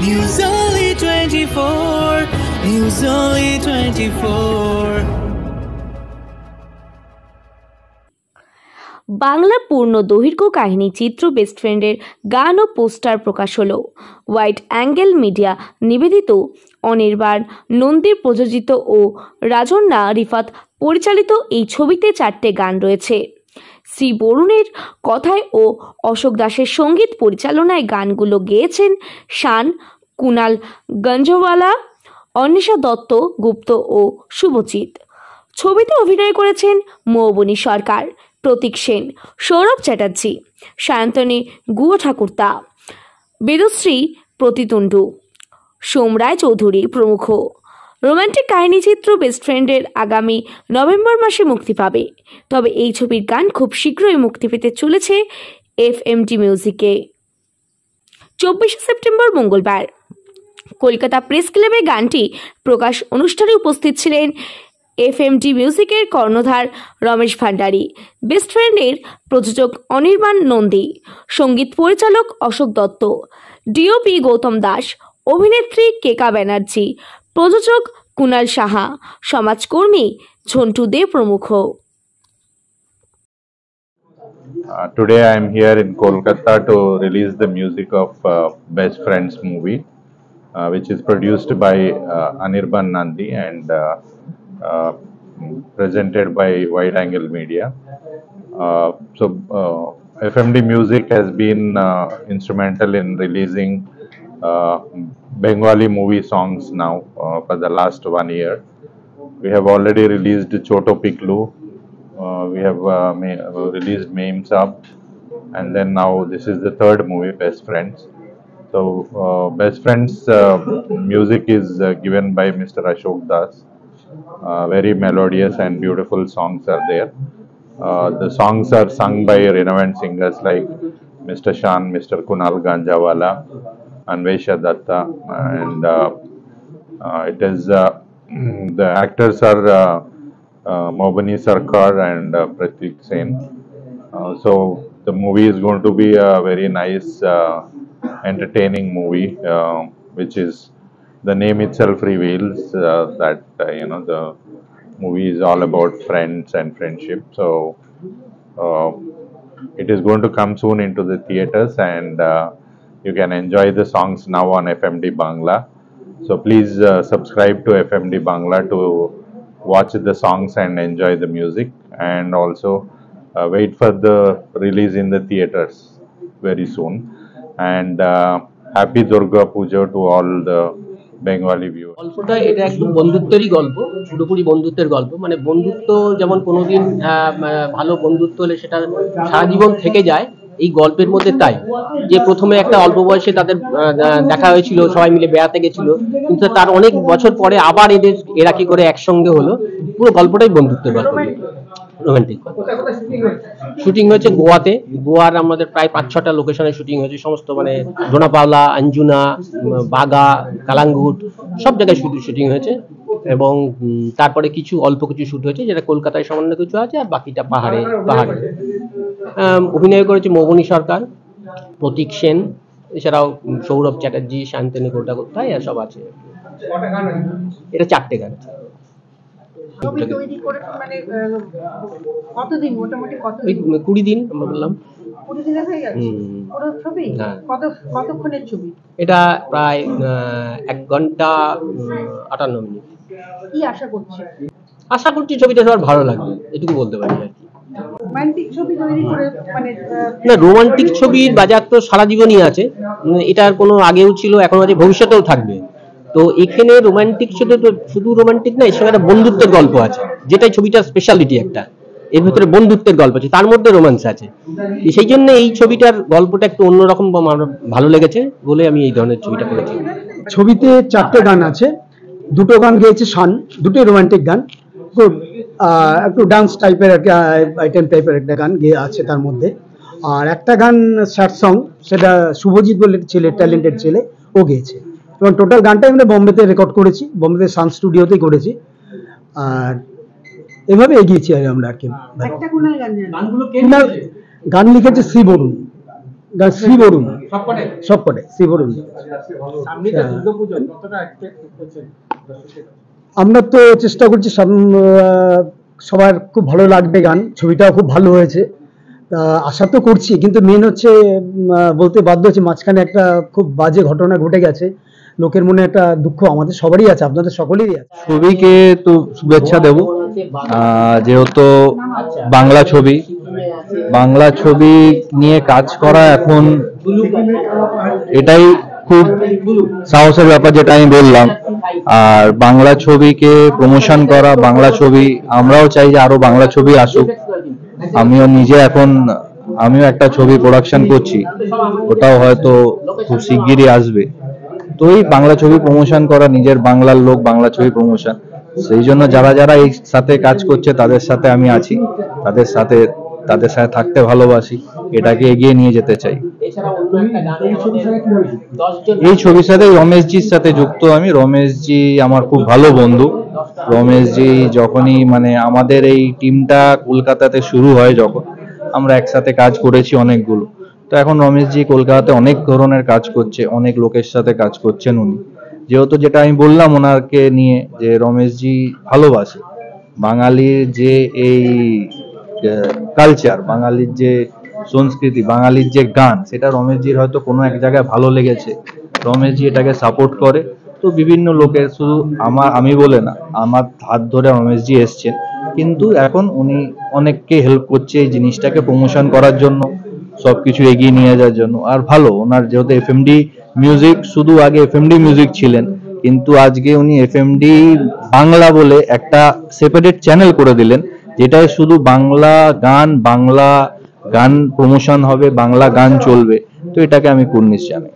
News Only 24. News Only 24. Bangla পূর্ণ দৈর্ঘ্য কাহিনী চিত্র বেস্ট ফ্রেন্ডের গান ও পোস্টার প্রকাশ হলো। ওয়াইড অ্যাঙ্গেল মিডিয়া নিবেদিত, অনির্বাণ নন্দীর প্রযোজিত ও রাজন্না রিফাত পরিচালিত এই ছবিতে 4টে গান রয়েছে। শ্রী বরুণের কথায় ও অশোক দাসের সঙ্গীত পরিচালনায় গানগুলো গেয়েছেন শান, কুনাল গঞ্জওয়ালা, অন্বেষা দত্ত গুপ্ত ও শুভজিৎ। ছবিতে অভিনয় করেছেন মৌবনী সরকার, প্রতীক সেন, সৌরভ চ্যাটার্জি, সায়ন্তনী গুহ ঠাকুরতা, বেদশ্রী প্রতিতুণ্ডু, সোমরায় চৌধুরী প্রমুখ। রোমান্টিক কাহিনী চিত্র বেস্ট ফ্রেন্ডের আগামী নভেম্বর মাসে মুক্তি পাবে। তবে এই ছবির গান খুব শীঘ্রই মুক্তি পেতে চলেছে এফএমডি মিউজিকে। 24 সেপ্টেম্বর মঙ্গলবার কলকাতা প্রেস ক্লাবে গানটি প্রকাশ অনুষ্ঠানে উপস্থিত ছিলেন এফএমডি মিউজিকের কর্ণধার রমেশ ভান্ডারী, বেস্ট ফ্রেন্ডের প্রযোজক অনির্বাণ নন্দী, সঙ্গীত পরিচালক অশোক দত্ত, ডিওপি গৌতম দাস, অভিনেত্রী কেকা ব্যানার্জি, প্রযোজক কুনাল সাহা, সমাজকর্মী ঝন্টু দে প্রমুখ। Today I am here in Kolkata to release the music of Best Friends movie, which is produced by Anirban Nandi and presented by Wide Angle Media. FMD Music has been instrumental in releasing Bengali movie songs now for the last 1 year. We have already released Choto Piklu, we have released Meme Sab, and then now this is the third movie, Best Friends. So Best Friends music is given by Mr. Ashok Das. Very melodious and beautiful songs are there. The songs are sung by renowned singers like Mr. Shan, Mr. Kunal Ganjawala, Anvesha Datta, and it is the actors are Mobani Sarkar and Pratik Sen. So the movie is going to be a very nice, entertaining movie, which is the name itself reveals that the movie is all about friends and friendship. So it is going to come soon into the theaters, and you can enjoy the songs now on FMD Bangla. So please subscribe to FMD Bangla to watch the songs and enjoy the music, and also wait for the release in the theaters very soon. And happy Durga Puja to all the Bengali view. গল্পটা এটা একদম বন্ধুত্বেরই গল্প, পুরোপুরি বন্ধুত্বের গল্প। মানে বন্ধুত্ব যেমন কোনোদিন ভালো বন্ধুত্ব হলে সেটা সারা জীবন থেকে যায়, এই গল্পের মধ্যে তাই। যে প্রথমে একটা অল্প বয়সে তাদের দেখা হয়েছিল, সবাই মিলে বেড়াতে গেছিল, কিন্তু তার অনেক বছর পরে আবার এরা কি করে একসঙ্গে হলো। পুরো গল্পটাই বন্ধুত্বের গল্প, রোমান্টিক। শুটিং হয়েছে গোয়াতে। গোয়ার আমাদের প্রায় 5-6টা লোকেশনে শুটিং হয়েছে, সমস্ত মানে ডোনাপাওলা, আঞ্জুনা, বাগা, কালাঙ্গুট সব জায়গায় শুটিং হয়েছে। এবং তারপরে অল্প কিছু শুট হয়েছে, যেটা কলকাতায় সামান্য কিছু আছে, আর বাকিটা পাহাড়ে। অভিনয় করেছে মৌবনী সরকার, প্রতীক সেন, এছাড়াও সৌরভ চ্যাটার্জি, শান্তনী গুহ ঠাকুরতা, এরা সব আছে। এটা 4টে গান। ছবি তৈরি করে মানে কতদিন, মোটামুটি কত? 20 দিন আমরা বললাম। 20 দিনে হয়ে গেল পুরো ছবি? কতক্ষণের ছবি এটা? প্রায় 1 ঘন্টা 58 মিনিট। কি আশা করছি ছবিটা সবার ভালো লাগবে, এটুকু বলতে পারি আর কি। রোমান্টিক ছবি তৈরি করে মানে না, রোমান্টিক ছবির বাজার তো সারা জীবনই আছে, এটার কোনো আগেও ছিল, এখন আছে, ভবিষ্যতেও থাকবে। তো এখানে রোমান্টিক শুধু রোমান্টিক না, এর সঙ্গে একটা বন্ধুত্বের গল্প আছে, যেটাই ছবিটার স্পেশালিটি। একটা এর ভিতরে বন্ধুত্বের গল্প আছে, তার মধ্যে রোমান্স আছে। সেই জন্য এই ছবিটার গল্পটা একটু অন্যরকম আমার ভালো লেগেছে বলে আমি এই ধরনের ছবিটা করেছি। ছবিতে 4টে গান আছে, 2টো গান গেয়েছে শান, 2টোই রোমান্টিক গান। একটু ডান্স টাইপের একটা আইটেম টাইপের একটা গান গেয়ে আছে তার মধ্যে। আর একটা গান স্যাড সং, সেটা শুভজিৎ বলে ছেলে, ট্যালেন্টেড ছেলে, ও গেয়েছে। এবং টোটাল গানটাই আমরা বোম্বেতে রেকর্ড করেছি, বোম্বেতে সান স্টুডিওতেই করেছি। আর এভাবে এগিয়েছি আর আমরা আর কি। একটা কোনাল গান গান লিখেছে শ্রী বরুণ, গান শ্রী বরুণ সবকটে শ্রী বরুণ। আমরা তো চেষ্টা করছি সবার খুব ভালো লাগবে গান, ছবিটাও খুব ভালো হয়েছে, আশা তো করছি। কিন্তু মেন হচ্ছে বলতে বাধ্য হচ্ছে মাঝখানে একটা খুব বাজে ঘটনা ঘটে গেছে, লোকের মনে একটা দুঃখ আমাদের সবারই আছে, আপনাদের সকলেরই আছে। ছবিকে তো শুভেচ্ছা দেব, যেহেতু বাংলা ছবি নিয়ে কাজ করা এখন এটাই খুব সাহসের ব্যাপার, যেটা আমি বললাম। আর বাংলা ছবিকে প্রমোশন করা, বাংলা ছবি আমরাও চাই যে আরো বাংলা ছবি আসুক। আমিও একটা ছবি প্রোডাকশন করছি, ওটাও হয়তো খুব শিগগিরই আসবে। তো এই বাংলা ছবি প্রমোশন করা, নিজের বাংলার লোক, বাংলা ছবি প্রমোশন, সেই জন্য যারা যারা এই সাথে কাজ করছে তাদের সাথে আমি আছি, তাদের সাথে থাকতে ভালোবাসি, এটাকে এগিয়ে নিয়ে যেতে চাই। এই ছবির সাথে রমেশজির সাথে যুক্ত আমি। রমেশজি আমার খুব ভালো বন্ধু। রমেশজি যখনই আমাদের এই টিমটা কলকাতাতে শুরু হয়, যখন আমরা একসাথে কাজ করেছি অনেকগুলো, তো এখন রমেশজি কলকাতাতে অনেক ধরনের কাজ করছে, অনেক লোকের সাথে কাজ করছেন উনি। যেহেতু যেটা আমি বললাম ওনাকে নিয়ে, যে রমেশজি ভালোবাসে বাঙালির যে এই কালচার, বাঙালির যে সংস্কৃতি, বাঙালির যে গান, সেটা রমেশজির হয়তো কোনো এক জায়গায় ভালো লেগেছে, রমেশজি এটাকে সাপোর্ট করে। তো বিভিন্ন লোকের, শুধু আমি বলে না, আমার হাত ধরে রমেশজি এসছেন, কিন্তু এখন উনি অনেককে হেল্প করছে এই জিনিসটাকে প্রমোশন করার জন্য, সবকিছু এগিয়ে নিয়ে যাওয়ার জন্য। আর ভালো, ওনার যেহেতু এফএমডি মিউজিক, শুধু আগে এফএমডি মিউজিক ছিলেন, কিন্তু আজকে উনি এফএমডি বাংলা বলে একটা সেপারেট চ্যানেল করে দিলেন, যেটায় শুধু বাংলা গান প্রমোশন হবে, বাংলা গান চলবে। তো এটাকে আমি কুর্নিশ জানাই।